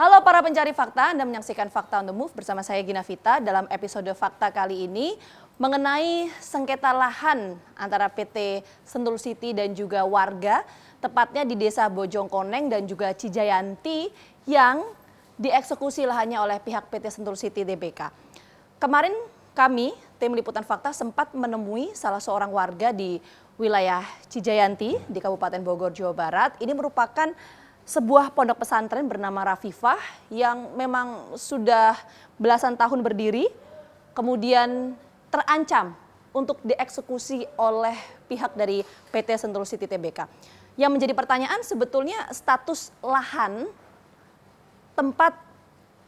Halo para pencari fakta, Anda menyaksikan Fakta on the Move bersama saya Gina Vita. Dalam episode Fakta kali ini mengenai sengketa lahan antara PT Sentul City dan juga warga, tepatnya di Desa Bojongkoneng dan juga Cijayanti yang dieksekusi lahannya oleh pihak PT Sentul City DBK. Kemarin kami, tim Liputan Fakta, sempat menemui salah seorang warga di wilayah Cijayanti di Kabupaten Bogor, Jawa Barat. Ini merupakan sebuah pondok pesantren bernama Rafifah yang memang sudah belasan tahun berdiri, kemudian terancam untuk dieksekusi oleh pihak dari PT Sentul City TBK. Yang menjadi pertanyaan sebetulnya status lahan tempat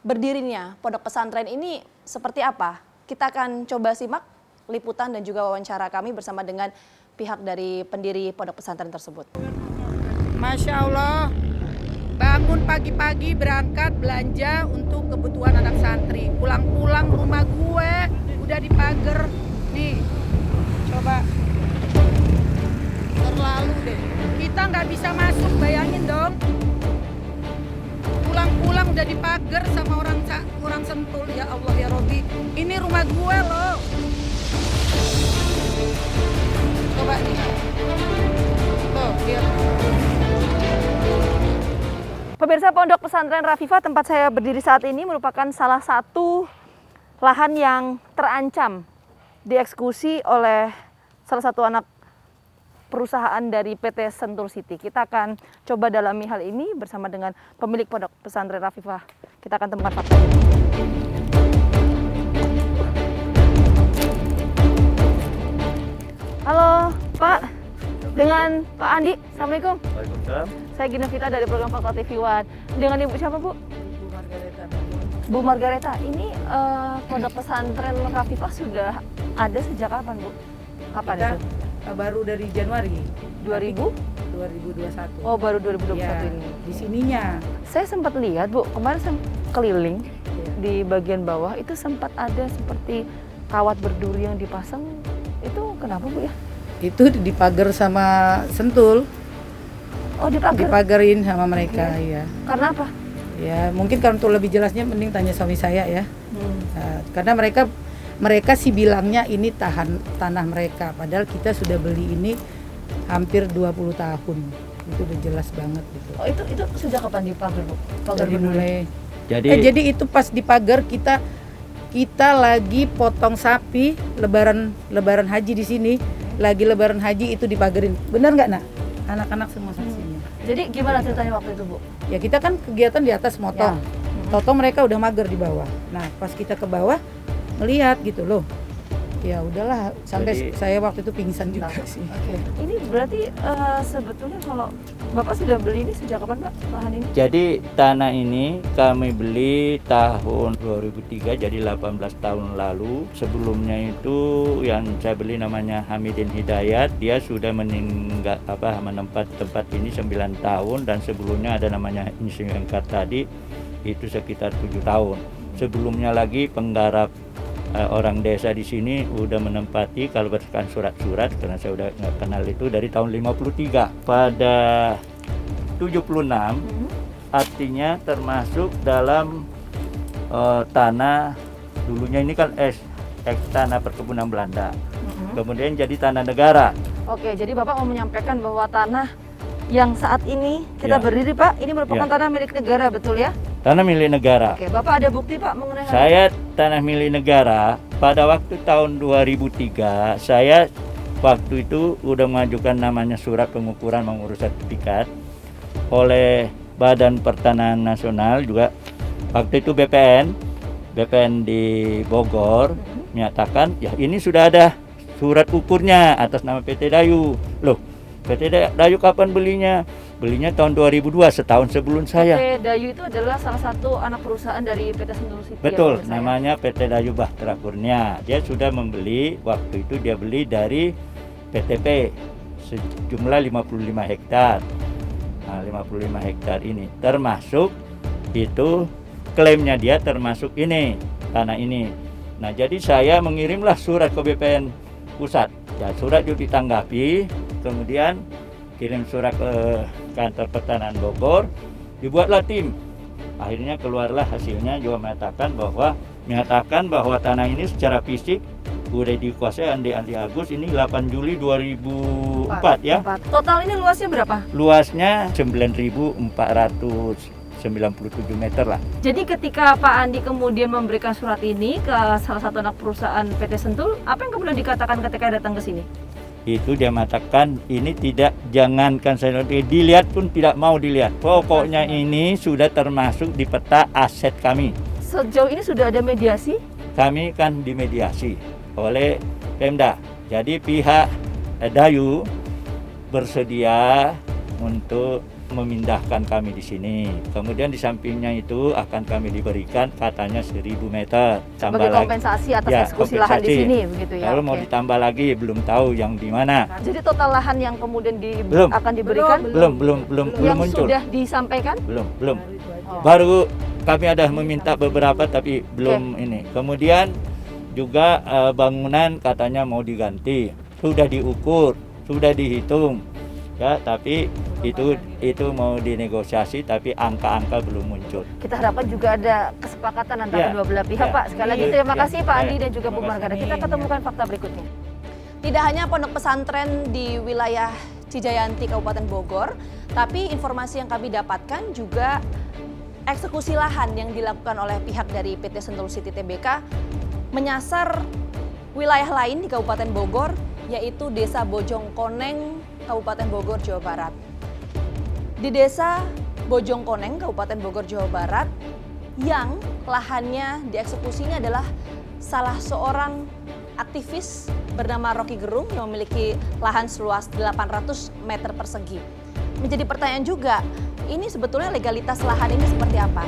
berdirinya pondok pesantren ini seperti apa? Kita akan coba simak liputan dan juga wawancara kami bersama dengan pihak dari pendiri pondok pesantren tersebut. Masya Allah, bangun pagi-pagi berangkat belanja untuk kebutuhan anak santri. Pulang-pulang rumah gue udah dipagar. Nih, coba. Terlalu deh. Kita nggak bisa masuk, bayangin dong. Pulang-pulang udah dipagar sama orang Sentul. Ya Allah ya Robi, ini rumah gue loh. Coba nih. Tuh, lihat. Pemirsa, pondok pesantren Rafifah tempat saya berdiri saat ini merupakan salah satu lahan yang terancam dieksekusi oleh salah satu anak perusahaan dari PT Sentul City. Kita akan coba dalami hal ini bersama dengan pemilik pondok pesantren Rafifah. Kita akan temukan fakta. Halo Pak, dengan Pak Andi. Assalamualaikum. Waalaikumsalam. Saya Gina Vita dari program Fakta TV One. Dengan Ibu siapa, Bu? Bu Margareta. Bu Margareta. Ini pondok pesantren Rafifah sudah ada sejak kapan, Bu? Kapan Kita itu? baru dari Januari 2000? 2021. Oh, baru 2021 ya, ini. di sininya. Saya sempat lihat, Bu, kemarin saya keliling Ya. di bagian bawah itu sempat ada seperti kawat berduri yang dipasang. Itu kenapa, Bu ya? Itu dipagar sama Sentul, Oh, dipagar. dipagarin sama mereka ya. Karena apa? Ya, mungkin kalau untuk lebih jelasnya mending tanya suami saya ya. Nah, karena mereka sih bilangnya ini tanah mereka, padahal kita sudah beli ini hampir 20 tahun. Itu udah jelas banget gitu. Oh, itu sejak kapan dipagar, Bu? Pagar Dari berduri. mulai Jadi itu pas dipagar kita lagi potong sapi lebaran haji di sini, lagi lebaran haji itu dipagarin. Benar nggak, Nak? Anak-anak semua saksinya. Jadi gimana ceritanya waktu itu, Bu? Ya kita kan kegiatan di atas motong. Toto mereka udah mager di bawah. Nah, pas kita ke bawah ngelihat gitu loh. Ya udahlah, sampai Jadi- saya waktu itu pingsan juga sih. Oke. Ini berarti sebetulnya kalau Bapak sudah beli ini sejak kapan, Pak, lahan ini? jadi tanah ini kami beli tahun 2003, jadi 18 tahun lalu. Sebelumnya itu yang saya beli namanya Hamidin Hidayat. Dia sudah menempati tempat ini 9 tahun, dan sebelumnya ada namanya Insinyur tadi itu sekitar 7 tahun. Sebelumnya lagi penggarap orang desa di sini udah menempati, kalau berdasarkan surat-surat, karena saya udah nggak kenal itu, dari tahun 53. Pada 76 artinya termasuk dalam tanah, dulunya ini kan tanah perkebunan Belanda, kemudian jadi tanah negara. Oke, jadi Bapak mau menyampaikan bahwa tanah yang saat ini kita Ya. berdiri, Pak, ini merupakan Ya. tanah milik negara, betul ya? Tanah milik negara. Oke, Bapak ada bukti, Pak, mengenai hal itu? Saya tanah milik negara pada waktu tahun 2003, saya waktu itu udah mengajukan namanya surat pengukuran mengurus sertifikat oleh Badan Pertanahan Nasional juga. Waktu itu BPN di Bogor menyatakan ya ini sudah ada surat ukurnya atas nama PT Dayu. Loh, PT Dayu kapan belinya? Belinya tahun 2002, setahun sebelum saya. PT Dayu itu adalah salah satu anak perusahaan dari PT Sentul City. Betul, ya, pemirsa, ya? namanya PT Dayu Bahtera Kurnia. Dia sudah membeli, waktu itu dia beli dari PTP sejumlah 55 hektar. Nah, 55 hektar ini termasuk itu klaimnya dia termasuk ini, tanah ini. Nah, jadi saya mengirimlah surat ke BPN pusat. Ya, surat itu ditanggapi, kemudian kirim surat ke kantor pertanahan Bogor, dibuatlah tim Akhirnya keluarlah hasilnya juga menyatakan bahwa tanah ini secara fisik udah dikuasai Andi Agus ini 8 Juli 2004 ya. Total ini luasnya berapa? Luasnya 9.497 meter lah. Jadi ketika Pak Andi kemudian memberikan surat ini ke salah satu anak perusahaan PT Sentul, apa yang kemudian dikatakan ketika datang ke sini? Itu dia mengatakan ini jangankan saya dilihat pun tidak mau dilihat. Pokoknya ini sudah termasuk di peta aset kami. Sejauh ini sudah ada mediasi? Kami kan dimediasi oleh Pemda. Jadi pihak Dayu bersedia untuk memindahkan kami di sini. Kemudian di sampingnya itu akan kami diberikan katanya 1.000 meter. Sebagai kompensasi atas eksekusi lahan di sini, begitu ya? Kalau mau ditambah lagi belum tahu yang di mana. Jadi total lahan yang kemudian akan diberikan? Belum Yang muncul. sudah disampaikan? Belum. Baru kami ada meminta beberapa tapi belum ini. Kemudian juga bangunan katanya mau diganti. Sudah diukur, sudah dihitung. Ya, tapi itu mau dinegosiasi tapi angka-angka belum muncul. Kita harapkan juga ada kesepakatan antara dua belah pihak, Pak. Sekali lagi terima kasih Pak Andi dan juga Bu Margana. Kita ketemukan fakta berikutnya. Tidak hanya pondok pesantren di wilayah Cijayanti Kabupaten Bogor, tapi informasi yang kami dapatkan juga eksekusi lahan yang dilakukan oleh pihak dari PT Sentul City Tbk menyasar wilayah lain di Kabupaten Bogor, yaitu Desa Bojongkoneng, Kabupaten Bogor, Jawa Barat. Di Desa Bojongkoneng, Kabupaten Bogor, Jawa Barat, yang lahannya dieksekusinya adalah salah seorang aktivis bernama Rocky Gerung yang memiliki lahan seluas 800 meter persegi. Menjadi pertanyaan juga, ini sebetulnya legalitas lahan ini seperti apa?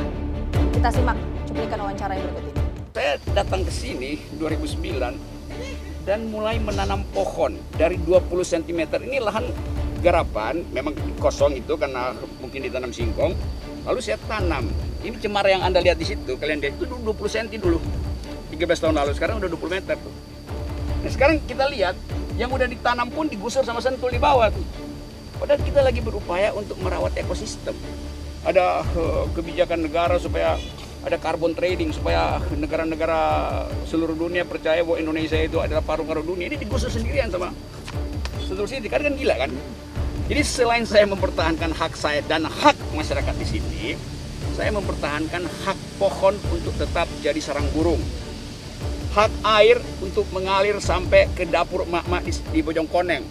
Kita simak cuplikan wawancara yang berikut ini. Saya datang ke sini 2009 dan mulai menanam pohon dari 20 cm. Ini lahan garapan, memang kosong itu karena mungkin ditanam singkong. Lalu saya tanam. Ini cemara yang Anda lihat di situ, kalian lihat itu 20 cm dulu. 13 tahun lalu, sekarang udah 20 meter tuh. Nah sekarang kita lihat, yang udah ditanam pun digusur sama Sentul di bawah tuh. Padahal kita lagi berupaya untuk merawat ekosistem. Ada kebijakan negara supaya ada carbon trading, supaya negara-negara seluruh dunia percaya bahwa Indonesia itu adalah paru-paru dunia. Ini digusur sendirian sama Sentul City, kan gila kan? Jadi selain saya mempertahankan hak saya dan hak masyarakat di sini, saya mempertahankan hak pohon untuk tetap jadi sarang burung. Hak air untuk mengalir sampai ke dapur emak-emak di Bojongkoneng.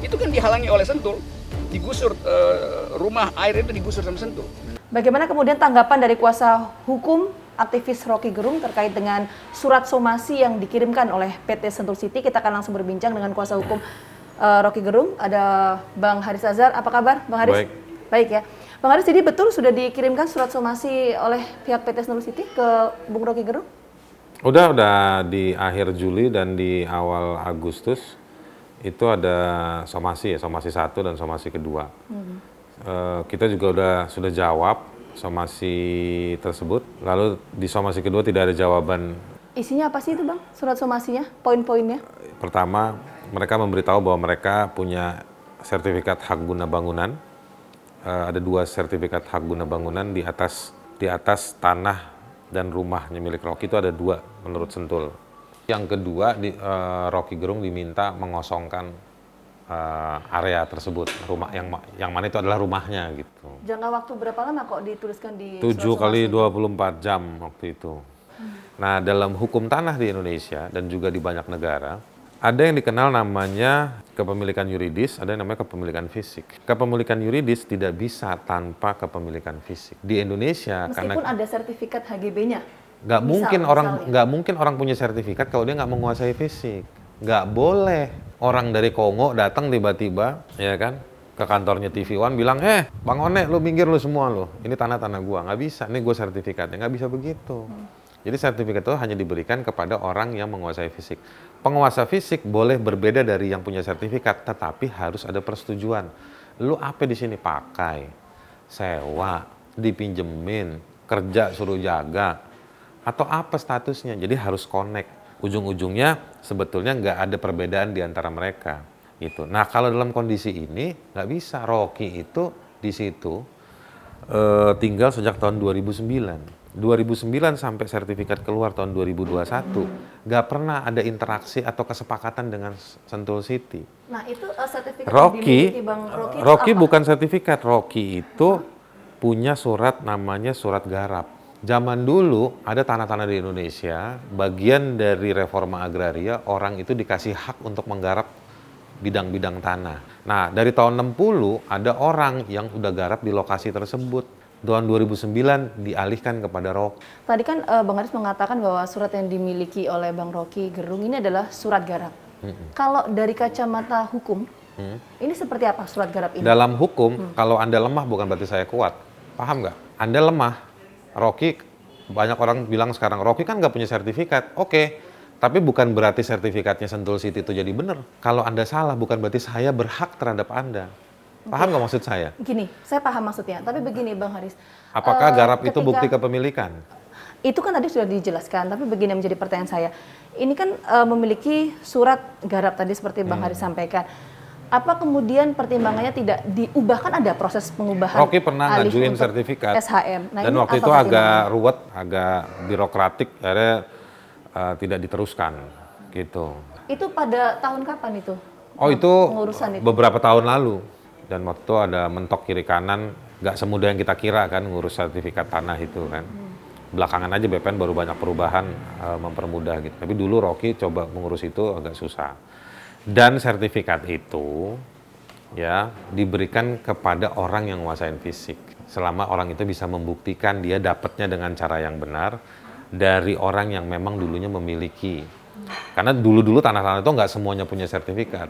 Itu kan dihalangi oleh Sentul. Digusur, rumah air itu digusur sama Sentul. Bagaimana kemudian tanggapan dari kuasa hukum aktivis Rocky Gerung terkait dengan surat somasi yang dikirimkan oleh PT Sentul City? Kita akan langsung berbincang dengan kuasa hukum Rocky Gerung. Ada Bang Haris Azhar. Apa kabar Bang Haris? Baik ya. Bang Haris, jadi betul sudah dikirimkan surat somasi oleh pihak PT Sentul City ke Bung Rocky Gerung? Udah di akhir Juli dan di awal Agustus itu ada somasi 1 dan somasi kedua. Kita juga sudah jawab somasi tersebut, lalu di somasi kedua tidak ada jawaban. Isinya apa sih itu Bang, surat somasinya, poin-poinnya? Pertama, mereka memberitahu bahwa mereka punya sertifikat hak guna bangunan, ada 2 sertifikat hak guna bangunan di atas tanah dan rumahnya milik Rocky itu ada 2 menurut Sentul. Yang kedua, Rocky Gerung diminta mengosongkan area tersebut, rumah yang mana itu adalah rumahnya gitu. Jangka waktu berapa lama kok dituliskan di 7 kali 24 jam waktu itu. Nah, dalam hukum tanah di Indonesia dan juga di banyak negara, ada yang dikenal namanya kepemilikan yuridis, ada yang namanya kepemilikan fisik. Kepemilikan yuridis tidak bisa tanpa kepemilikan fisik. Di Indonesia meskipun ada sertifikat HGB-nya. Nggak mungkin orang punya sertifikat kalau dia nggak menguasai fisik. Nggak boleh orang dari Kongo datang tiba-tiba, ya kan, ke kantornya TV One bilang, Bang One, lu minggir lu semua lu, ini tanah gua. Nggak bisa, ini gua sertifikatnya. Nggak bisa begitu. Jadi sertifikat itu hanya diberikan kepada orang yang menguasai fisik. Penguasa fisik boleh berbeda dari yang punya sertifikat, tetapi harus ada persetujuan. Lu apa di sini pakai, sewa, dipinjemin, kerja suruh jaga, atau apa statusnya. Jadi harus connect. Ujung-ujungnya sebetulnya nggak ada perbedaan di antara mereka. Gitu. Nah kalau dalam kondisi ini nggak bisa. Rocky itu di situ tinggal sejak tahun 2009. 2009 sampai sertifikat keluar tahun 2021, nggak pernah ada interaksi atau kesepakatan dengan Sentul City. Nah, itu sertifikat yang Rocky, dimiliki Bang Rocky itu Rocky apa? bukan sertifikat, Rocky itu punya surat namanya surat garap. Zaman dulu ada tanah-tanah di Indonesia, bagian dari reforma agraria, orang itu dikasih hak untuk menggarap bidang-bidang tanah. Nah, dari tahun 60 ada orang yang udah garap di lokasi tersebut. Tahun 2009 dialihkan kepada Rocky. Tadi kan Bang Haris mengatakan bahwa surat yang dimiliki oleh Bang Rocky Gerung ini adalah surat garap. Kalau dari kacamata hukum, ini seperti apa surat garap ini? Dalam hukum, kalau Anda lemah bukan berarti saya kuat. Paham nggak? Anda lemah. Rocky, banyak orang bilang sekarang, Rocky kan nggak punya sertifikat. Oke, tapi bukan berarti sertifikatnya Sentul City itu jadi benar. Kalau Anda salah, bukan berarti saya berhak terhadap Anda. Paham nggak maksud saya? Gini, saya paham maksudnya. Tapi begini Bang Haris. Apakah garap itu ketika- bukti kepemilikan? Itu kan tadi sudah dijelaskan, tapi begini yang menjadi pertanyaan saya. Ini kan memiliki surat garap tadi seperti Bang Haris sampaikan. Apa kemudian pertimbangannya tidak diubahkan, ada proses pengubahan? Rocky pernah alih ngajuin untuk sertifikat. SHM. Nah, Dan ini waktu apa itu agak pertimbangannya? ruwet, agak birokratik, akhirnya tidak diteruskan gitu. Itu pada tahun kapan itu? Oh itu Pengurusan itu. beberapa tahun lalu. Dan waktu itu ada mentok kiri kanan, nggak semudah yang kita kira kan ngurus sertifikat tanah itu kan. Belakangan aja BPN baru banyak perubahan mempermudah gitu. Tapi dulu Rocky coba mengurus itu agak susah. Dan sertifikat itu ya diberikan kepada orang yang nguasain fisik. Selama orang itu bisa membuktikan dia dapatnya dengan cara yang benar dari orang yang memang dulunya memiliki. Karena dulu-dulu tanah-tanah itu nggak semuanya punya sertifikat.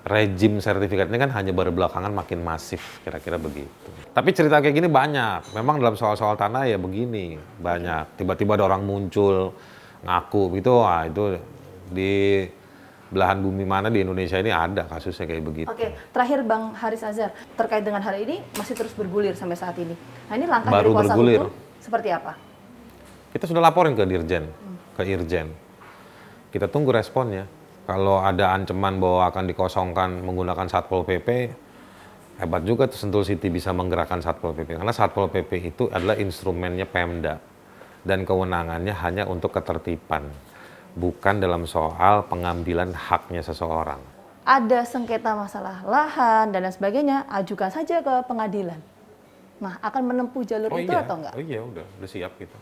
Rejim sertifikatnya kan hanya baru belakangan makin masif, kira-kira begitu. Tapi cerita kayak gini banyak. Memang dalam soal-soal tanah ya begini, banyak. Tiba-tiba ada orang muncul, ngaku gitu, wah itu di belahan bumi mana di Indonesia ini ada kasusnya kayak begitu. Oke, terakhir Bang Haris Azhar, terkait dengan hal ini masih terus bergulir sampai saat ini. Nah, ini langkah Baru dari kuasa bergulir. hukum seperti apa? Kita sudah laporin ke Dirjen, ke Irjen. Kita tunggu responnya. Kalau ada ancaman bahwa akan dikosongkan menggunakan Satpol PP, hebat juga tuh Sentul City bisa menggerakkan Satpol PP. Karena Satpol PP itu adalah instrumennya Pemda. Dan kewenangannya hanya untuk ketertiban. Bukan dalam soal pengambilan haknya seseorang. Ada sengketa masalah lahan dan lain sebagainya, ajukan saja ke pengadilan. Nah, akan menempuh jalur itu atau enggak? Oh iya, udah siap gitu.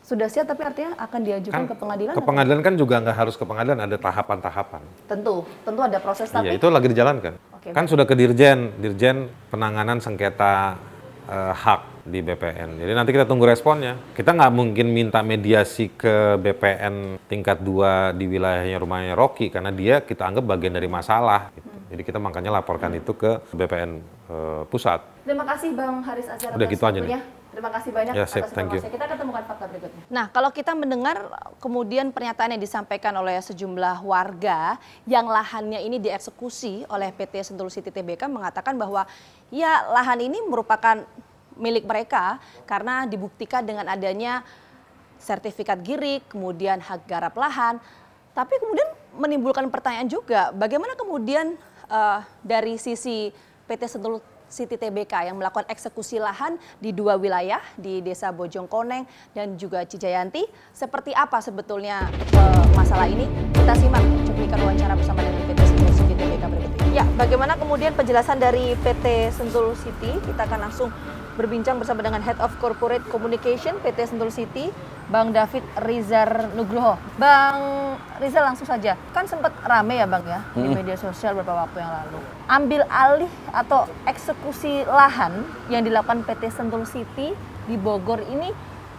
Sudah siap, tapi artinya akan diajukan ke pengadilan? Ke pengadilan kan juga nggak harus ke pengadilan, ada tahapan-tahapan. Tentu ada proses, tapi Iya, itu lagi dijalankan. Oke, Kan sudah ke Dirjen penanganan sengketa hak di BPN. Jadi nanti kita tunggu responnya. Kita nggak mungkin minta mediasi ke BPN tingkat 2 di wilayahnya rumahnya Rocky, karena dia kita anggap bagian dari masalah. Gitu. Jadi kita makanya laporkan itu ke BPN pusat. terima kasih Bang Haris Azhar Udah atas gitu aja nih. waktunya. Terima kasih banyak Ya, atas sip, thank you. informasinya. Kita ketemukan fakta berikutnya. Nah, kalau kita mendengar kemudian pernyataan yang disampaikan oleh sejumlah warga yang lahannya ini dieksekusi oleh PT Sentul City Tbk mengatakan bahwa ya lahan ini merupakan milik mereka karena dibuktikan dengan adanya sertifikat GIRIK, kemudian hak garap lahan. Tapi kemudian menimbulkan pertanyaan juga, bagaimana kemudian dari sisi PT Sentul City Tbk yang melakukan eksekusi lahan di 2 wilayah, di Desa Bojongkoneng dan juga Cijayanti. Seperti apa sebetulnya masalah ini? Kita simak cuplikan wawancara bersama dengan PT Sentul City Tbk berikut ini. Ya, bagaimana kemudian penjelasan dari PT Sentul City? Kita akan langsung berbincang bersama dengan Head of Corporate Communication PT Sentul City, Bang David Rizar Nugroho. Bang Rizal, langsung saja, kan sempat rame ya Bang ya di media sosial beberapa waktu yang lalu. Ambil alih atau eksekusi lahan yang dilakukan PT Sentul City di Bogor ini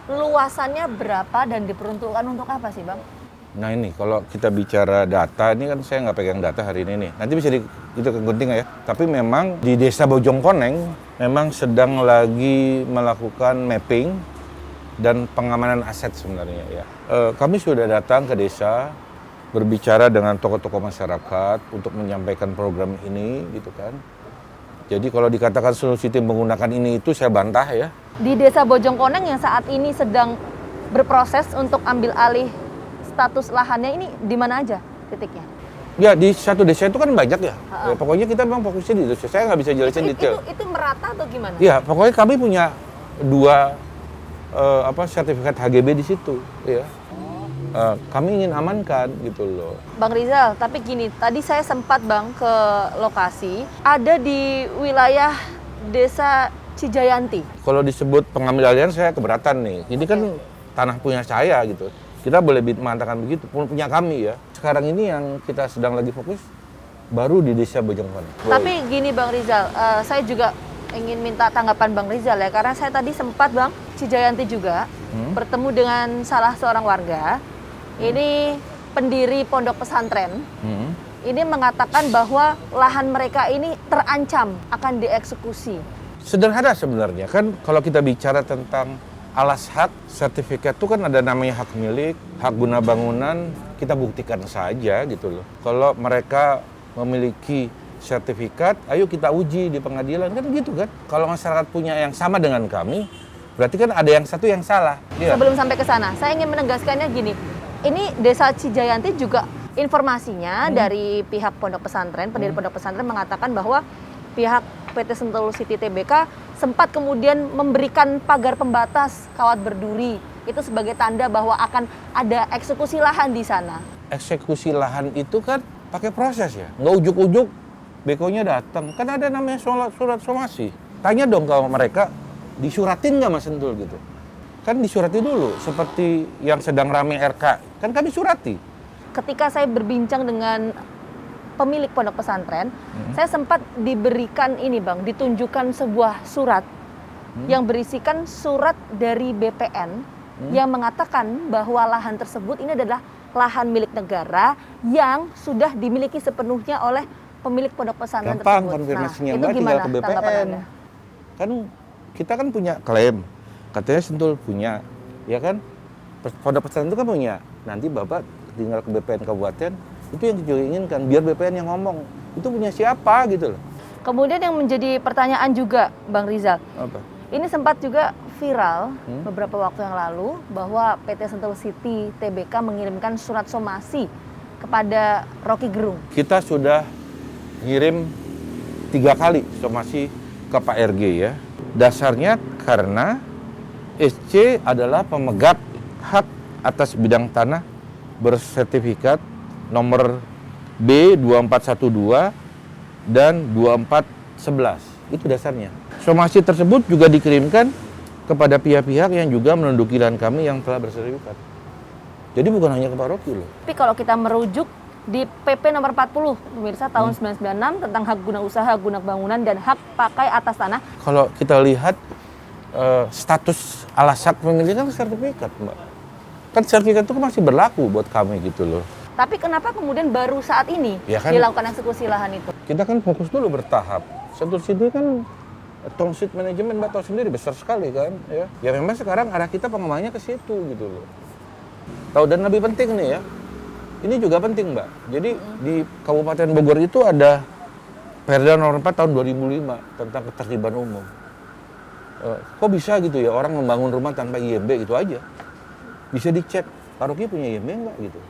luasannya berapa dan diperuntukkan untuk apa sih Bang? Nah ini kalau kita bicara data, ini kan saya nggak pegang data hari ini nih. Nanti bisa kita gunting ya. Tapi memang di Desa Bojongkoneng memang sedang lagi melakukan mapping dan pengamanan aset sebenarnya ya. Kami sudah datang ke desa, berbicara dengan tokoh-tokoh masyarakat untuk menyampaikan program ini gitu kan. Jadi kalau dikatakan Sentul City menggunakan ini itu saya bantah ya. Di Desa Bojongkoneng yang saat ini sedang berproses untuk ambil alih status lahannya ini di mana aja titiknya? Ya di satu desa itu kan banyak ya. Ya, pokoknya kita memang fokusnya di desa. Saya nggak bisa jelasin detail. Itu merata atau gimana? Iya, pokoknya kami punya 2 sertifikat HGB di situ. Ya. Kami ingin amankan gitu loh. Bang Rizal, tapi gini, tadi saya sempat Bang ke lokasi, ada di wilayah Desa Cijayanti. Kalau disebut pengambil alihan saya keberatan nih. Ini kan tanah punya saya gitu. Kita boleh mengatakan begitu, punya kami ya. Sekarang ini yang kita sedang lagi fokus baru di Desa Bojongkoneng. Tapi gini Bang Rizal, saya juga ingin minta tanggapan Bang Rizal ya, karena saya tadi sempat Bang Cijayanti juga bertemu dengan salah seorang warga. Ini pendiri pondok pesantren. Ini mengatakan bahwa lahan mereka ini terancam akan dieksekusi. Sederhana sebenarnya kan kalau kita bicara tentang alas hak, sertifikat itu kan ada namanya hak milik, hak guna bangunan, kita buktikan saja gitu loh. Kalau mereka memiliki sertifikat, ayo kita uji di pengadilan, kan gitu kan. Kalau masyarakat punya yang sama dengan kami, berarti kan ada yang satu yang salah. Ya. Sebelum sampai ke sana, saya ingin menegaskannya gini, ini Desa Cijayanti juga informasinya dari pihak pondok pesantren, pendiri pondok pesantren mengatakan bahwa pihak PT Sentul City Tbk sempat kemudian memberikan pagar pembatas kawat berduri. Itu sebagai tanda bahwa akan ada eksekusi lahan di sana. Eksekusi lahan itu kan pakai proses ya, nggak ujuk-ujuk bekonya datang. Kan ada namanya surat somasi. Tanya dong kalau mereka disuratin nggak Mas Sentul gitu. Kan disurati dulu, seperti yang sedang rame RK. Kan kami surati. Ketika saya berbincang dengan pemilik pondok pesantren, saya sempat diberikan ini Bang, ditunjukkan sebuah surat yang berisikan surat dari BPN yang mengatakan bahwa lahan tersebut ini adalah lahan milik negara yang sudah dimiliki sepenuhnya oleh pemilik pondok pesantren Gampang tersebut. konfirmasinya, itu Mbak, tinggal gimana ke tanggapan BPN. Anda? Kan kita kan punya klaim, katanya Sentul punya, ya kan? Pondok pesantren itu kan punya. Nanti Bapak tinggal ke BPN kabupaten, itu yang kita inginkan, biar BPN yang ngomong. Itu punya siapa gitu loh. Kemudian yang menjadi pertanyaan juga Bang Rizal, Apa? ini sempat juga viral beberapa waktu yang lalu bahwa PT Sentul City Tbk mengirimkan surat somasi kepada Rocky Gerung. Kita sudah ngirim 3 kali somasi ke Pak RG ya. Dasarnya karena SC adalah pemegang hak atas bidang tanah bersertifikat nomor B2412 dan 2411. Itu dasarnya. Somasi tersebut juga dikirimkan kepada pihak-pihak yang juga menduduki lahan kami yang telah bersertifikat. Jadi bukan hanya ke Pak Rocky loh. Tapi kalau kita merujuk di PP nomor 40 pemirsa tahun 1996 tentang hak guna usaha, hak guna bangunan dan hak pakai atas tanah. Kalau kita lihat status alas hak pemilikan sertifikat, Mbak. Kan sertifikat itu masih berlaku buat kami gitu loh. Tapi kenapa kemudian baru saat ini Ya kan, dilakukan eksekusi lahan itu? kita kan fokus dulu bertahap. Sentul City kan township management Mbak tahu sendiri besar sekali kan. Ya memang sekarang arah kita pengembangannya ke situ gitu loh. Tahu dan lebih penting nih ya, ini juga penting Mbak. Jadi di Kabupaten Bogor itu ada Perda nomor 4 tahun 2005 tentang ketertiban umum. Kok bisa gitu ya orang membangun rumah tanpa IMB gitu aja? Bisa dicek, Pak Rocky punya IMB enggak gitu?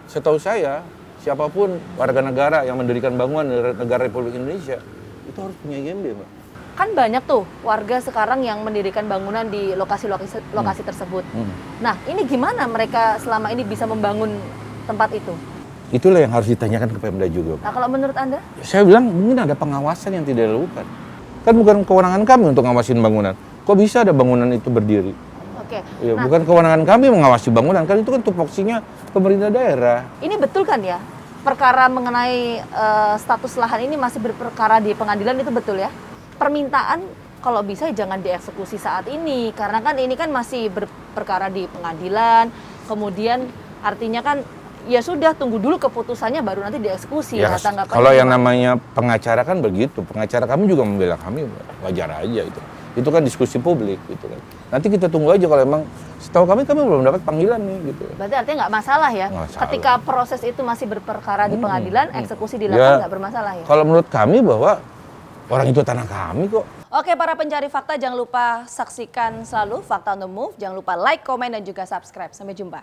Setahu saya, siapapun warga negara yang mendirikan bangunan negara Republik Indonesia itu harus punya IMB Mbak. Kan banyak tuh warga sekarang yang mendirikan bangunan di lokasi tersebut. Nah, ini gimana mereka selama ini bisa membangun tempat itu? Itulah yang harus ditanyakan ke Pemda juga. Nah, kalau menurut Anda? Saya bilang mungkin ada pengawasan yang tidak dilakukan. Kan bukan kewenangan kami untuk ngawasin bangunan. Kok bisa ada bangunan itu berdiri? Oke. Ya, Nah, bukan kewenangan kami mengawasi bangunan, kan itu kan tupoksinya pemerintah daerah. ini betul kan ya? Perkara mengenai status lahan ini masih berperkara di pengadilan, itu betul ya? Permintaan kalau bisa jangan dieksekusi saat ini, karena kan ini kan masih berperkara di pengadilan, kemudian artinya kan ya sudah tunggu dulu keputusannya baru nanti dieksekusi. Ya, Tanggapannya kalau yang gimana? namanya pengacara kan begitu, pengacara kami juga membela kami, wajar aja itu. Itu kan diskusi publik gitu kan. Nanti kita tunggu aja kalau emang setahu kami belum dapat panggilan nih gitu. Berarti artinya nggak masalah ya? Nggak masalah. Ketika proses itu masih berperkara di pengadilan, eksekusi dilakukan nggak bermasalah ya? Kalau menurut kami bahwa orang itu tanah kami kok. Oke, para pencari fakta jangan lupa saksikan selalu Fakta on the Move. Jangan lupa like, komen, dan juga subscribe. Sampai jumpa.